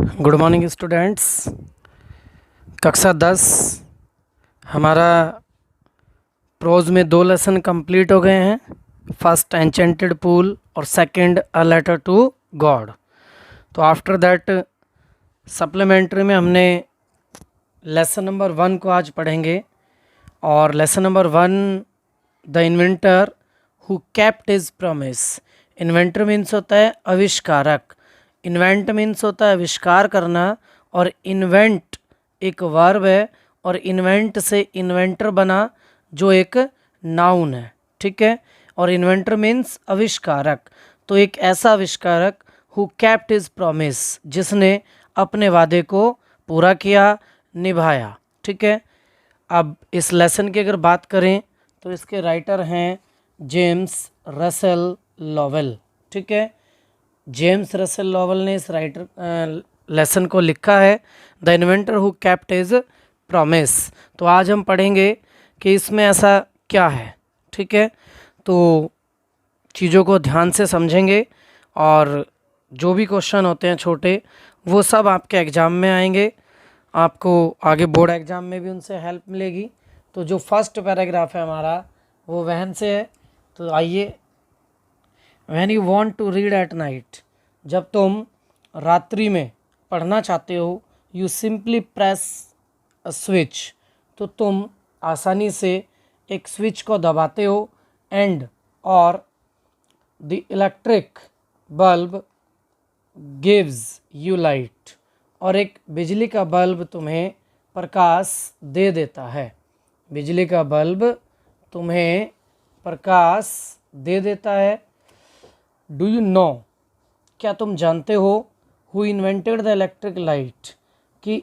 Good morning students. कक्षा 10 हमारा pros में 2 लेसन कंप्लीट हो गए हैं। फर्स्ट एंचेंटेड पूल और second a letter to God. तो आफ्टर दैट सप्लीमेंट्री में हमने लेसन नंबर 1 को आज पढ़ेंगे। और lesson number 1, the inventor who kept his promise. Inventor means होता है आविष्कारक। इन्वेंट मीन्स होता है आविष्कार करना, और इन्वेंट एक वर्ब है, और इन्वेंट से इन्वेंटर बना जो एक नाउन है। ठीक है। और इन्वेंटर मीन्स आविष्कारक। तो एक ऐसा आविष्कारक हु केप्ट हिज प्रॉमिस, जिसने अपने वादे को पूरा किया, निभाया। ठीक है। अब इस लेसन की अगर बात करें तो इसके राइटर हैं जेम्स रसेल लॉवेल। ठीक है। जेम्स रसेल लॉवेल ने इस लेसन को लिखा है, the inventor who kept his promise. तो आज हम पढ़ेंगे कि इसमें ऐसा क्या है। ठीक है। तो चीज़ों को ध्यान से समझेंगे, और जो भी क्वेश्चन होते हैं छोटे, वो सब आपके एग्ज़ाम में आएंगे। आपको आगे बोर्ड एग्ज़ाम में भी उनसे हेल्प मिलेगी। तो जो फर्स्ट पैराग्राफ है हमारा, वो वहन से है। तो आइए, when you want to read at night, जब तुम रात्रि में पढ़ना चाहते हो, you simply press a switch, तो तुम आसानी से एक स्विच को दबाते हो, एंड और the electric bulb gives you light, और एक बिजली का बल्ब तुम्हें प्रकाश दे देता है। बिजली का बल्ब तुम्हें प्रकाश दे देता है। डू यू नो, क्या तुम जानते हो, who invented the electric light, कि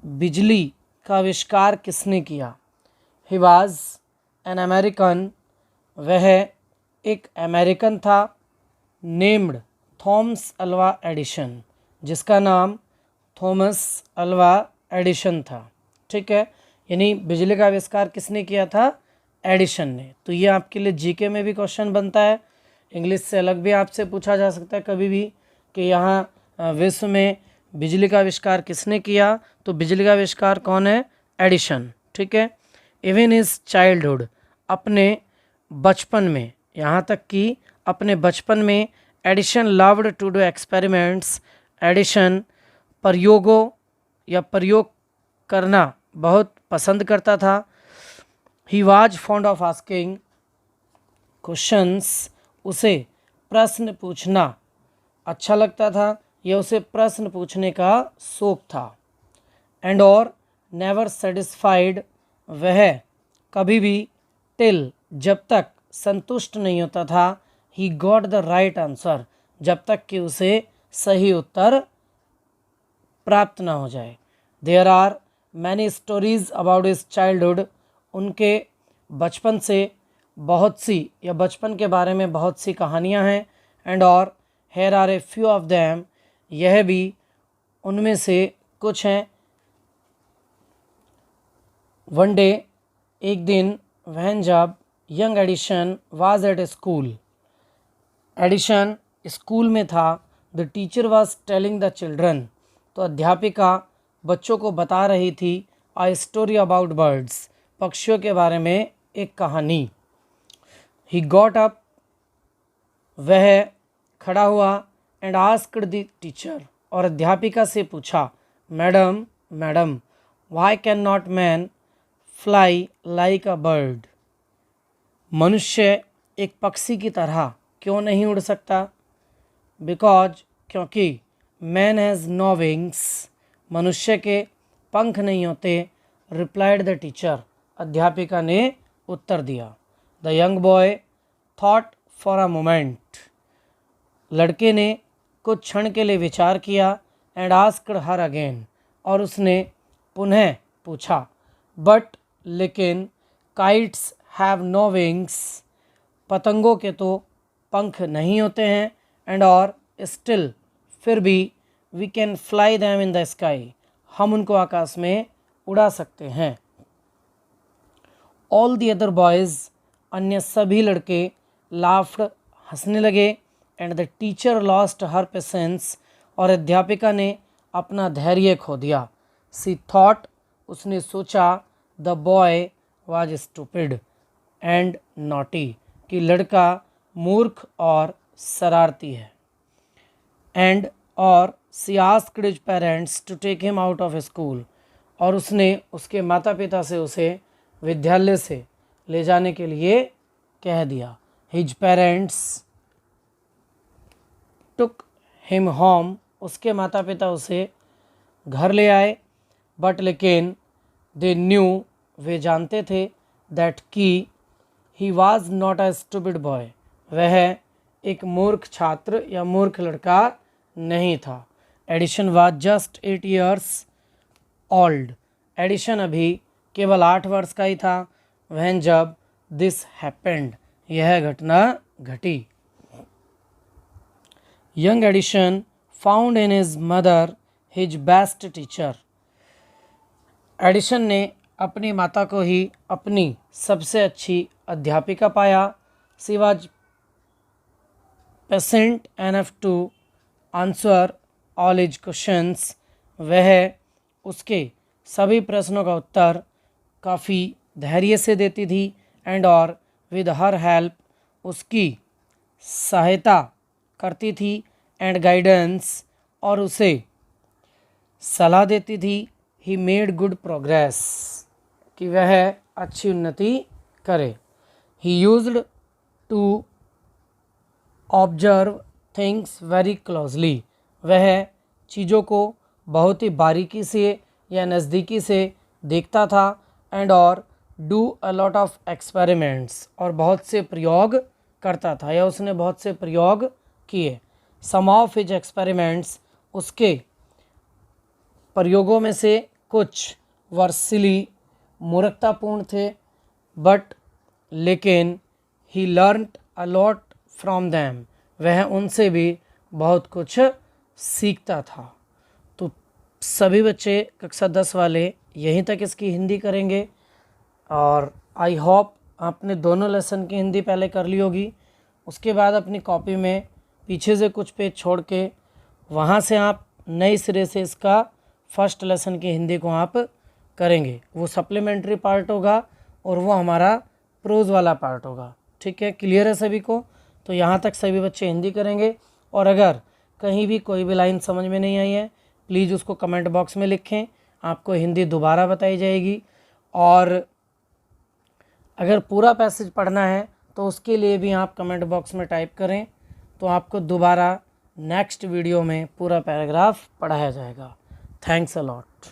बिजली का आविष्कार किसने किया। ही वॉज एन अमेरिकन, वह एक अमेरिकन था। नेम्ड थॉमस अल्वा एडिशन, जिसका नाम थॉमस अल्वा एडिशन था। ठीक है। यानी बिजली का आविष्कार किसने किया था, एडिशन ने। तो ये आपके लिए जीके में भी क्वेश्चन बनता है, इंग्लिश से अलग भी आपसे पूछा जा सकता है कभी भी, कि यहाँ विश्व में बिजली का आविष्कार किसने किया। तो बिजली का आविष्कार कौन है, एडिशन। ठीक है। इवन इज चाइल्डहुड, अपने बचपन में, यहाँ तक कि अपने बचपन में Edison loved to do experiments, Edison प्रयोगों या प्रयोग करना बहुत पसंद करता था। He was fond of asking questions, उसे प्रश्न पूछना अच्छा लगता था, या उसे प्रश्न पूछने का शौक था। एंड और नेवर सेटिस्फाइड, वह कभी भी, टिल जब तक संतुष्ट नहीं होता था, he got the right answer, जब तक कि उसे सही उत्तर प्राप्त ना हो जाए। There are many stories about his childhood, उनके बचपन से बहुत सी, या बचपन के बारे में बहुत सी कहानियां हैं। एंड और here are a few of them, यह भी उनमें से कुछ हैं। वन डे, एक दिन, वहन जब, young Edison was at a school, Edison school में था। The teacher was telling the children, तो अध्यापिका बच्चों को बता रही थी, आ स्टोरी अबाउट बर्ड्स, पक्षियों के बारे में एक कहानी। ही गॉट अप, वह खड़ा हुआ, एंड आस्क्ड द टीचर, और अध्यापिका से पूछा, madam madam, why can not man fly like a bird, मनुष्य एक पक्षी की तरह क्यों नहीं उड़ सकता। बिकॉज, क्योंकि, मैन हैज़ नो विंग्स, मनुष्य के पंख नहीं होते। रिप्लाइड द टीचर, अध्यापिका ने उत्तर दिया। The young boy thought for a moment, लड़के ने कुछ क्षण के लिए विचार किया। एंड आस्क्ड हर अगेन, और उसने पुनः पूछा, बट, लेकिन, काइट्स हैव नो विंग्स, पतंगों के तो पंख नहीं होते हैं। एंड और स्टिल, फिर भी, we can fly them in the sky, हम उनको आकाश में उड़ा सकते हैं। ऑल द अदर बॉयज़, अन्य सभी लड़के, लाफ्ड, हंसने लगे। And the teacher lost her patience, और अध्यापिका ने अपना धैर्य खो दिया। सी थॉट, उसने सोचा, the boy was stupid and naughty, कि लड़का मूर्ख और शरारती है। एंड और she asked his parents to take him out of school, और उसने उसके माता पिता से उसे विद्यालय से ले जाने के लिए कह दिया। His parents took him home, उसके माता पिता उसे घर ले आए। बट लेकिन दे न्यू, वे जानते थे, दैट कि he was not a stupid boy, वह एक मूर्ख छात्र या मूर्ख लड़का नहीं था। Edison was just 8 years old, Edison अभी केवल 8 वर्ष का ही था। वह जब दिस हैपेंड, यह घटना घटी। Young Edison found in his mother his best teacher, Edison ने अपनी माता को ही अपनी सबसे अच्छी अध्यापिका पाया। She was patient enough to answer all his questions, वह उसके सभी प्रश्नों का उत्तर काफ़ी धैर्य से देती थी। एंड और विद हर हेल्प, उसकी सहायता करती थी। एंड गाइडेंस, और उसे सलाह देती थी। ही मेड गुड प्रोग्रेस, कि वह अच्छी उन्नति करे। He used to observe things very closely, वह चीज़ों को बहुत ही बारीकी से या नज़दीकी से देखता था। एंड और do a lot of experiments, और बहुत से प्रयोग करता था या उसने बहुत से प्रयोग किए। सम ऑफ हिज एक्सपेरिमेंट्स, उसके प्रयोगों में से कुछ वर्सिली, मूर्खतापूर्ण थे। बट लेकिन he learned a lot from them, वह उनसे भी बहुत कुछ सीखता था। तो सभी बच्चे कक्षा 10 वाले यहीं तक इसकी हिंदी करेंगे। और आई होप आपने दोनों लेसन की हिंदी पहले कर ली होगी। उसके बाद अपनी कॉपी में पीछे से कुछ पेज छोड़ के वहाँ से आप नए सिरे से इसका फर्स्ट लेसन की हिंदी को आप करेंगे। वो सप्लीमेंट्री पार्ट होगा और वो हमारा प्रोज वाला पार्ट होगा। ठीक है, क्लियर है सभी को? तो यहाँ तक सभी बच्चे हिंदी करेंगे। और अगर कहीं भी कोई भी लाइन समझ में नहीं आई है, प्लीज़ उसको कमेंट बॉक्स में लिखें, आपको हिंदी दोबारा बताई जाएगी। और अगर पूरा पैसेज पढ़ना है तो उसके लिए भी आप कमेंट बॉक्स में टाइप करें, तो आपको दोबारा नेक्स्ट वीडियो में पूरा पैराग्राफ पढ़ाया जाएगा। Thanks a lot.